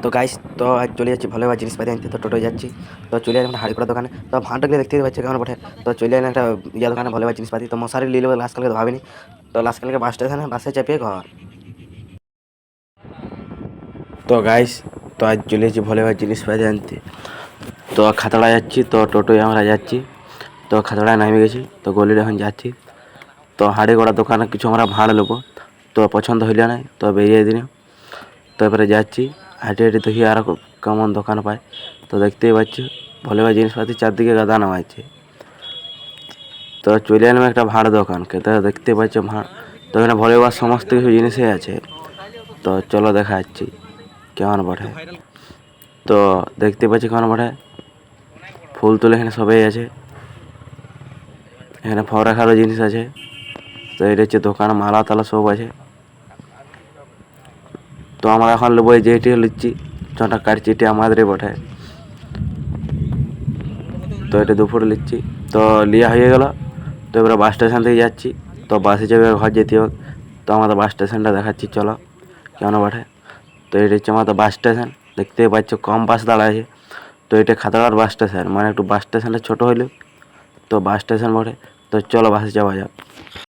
তো গাইস, তো আজ চলে যাচ্ছি ভালো ভালো জিনিসপাতি আনতে। তো টোটোয় যাচ্ছি, তো চলে এলাম হাড়ি করা দোকানে। তো ভাঁটাগুলো দেখতে পাচ্ছি কেমন বটে। তো চলে এলাম একটা দোকানে ভালো ভালো জিনিসপাতি। তো মশারি নিয়ে নেবো লাস্ট কালকে, তো ভাবিনি। তো লাস্ট কালকে বাস স্টেশনে বাসে চেপে ঘর। তো গাইস, তো আজ চলে যাচ্ছি ভালো ভালো জিনিসপাতি আনতে। তো খাতড়া যাচ্ছি, তো টোটোয় আমরা যাচ্ছি। তো খাতড়ায় নামে গেছি, তো গলির এখন যাচ্ছি। তো হাড়ি করা দোকানে কিছু আমরা ভাড় নেবো। তো পছন্দ হইলে না, তো বেরিয়ে দিন। তো এবারে যাচ্ছি, হাঁটে হাঁটে দেখি আর কেমন দোকান পায়। তো দেখতেই পাচ্ছি ভালো ভালো জিনিসপাতি চারদিকে গাদা নামা আছে। তো চলে এলাম একটা ভাড় দোকানকে। তো দেখতে পাচ্ছি ভাড়, তো এখানে ভলিবার সমস্ত কিছু জিনিসই আছে। তো চলো দেখা যাচ্ছি কেমন বটে। তো দেখতে পাচ্ছি কেমন বটে, ফুল তুলে এখানে সবাই আছে। এখানে ফল রাখারও জিনিস আছে। তো এটা হচ্ছে দোকান, মালা তালা সব আছে। তো আমরা এখন নেবো এই যেটি লিচ্ছি, ছটা কাটছি, এটি আমাদেরই বটে। তো এটা দুপুরে নিচ্ছি, তো লিয়া হয়ে গেল। তো এবারে বাস স্টেশন থেকে যাচ্ছি, তো বাসে যাবে ঘর যেতে হোক। তো আমাদের বাস স্টেশনটা দেখাচ্ছি চলো কেমন বটে। তো এটা হচ্ছে আমাদের বাস স্টেশন, দেখতেই পাচ্ছ কম বাস দাঁড়ায় আছে। তো এটা খাতড়ার বাস স্টেশন, মানে একটু বাস স্টেশনটা ছোটো হইলেও তো বাস স্টেশন বটে। তো চলো বাসে যাওয়া যাক।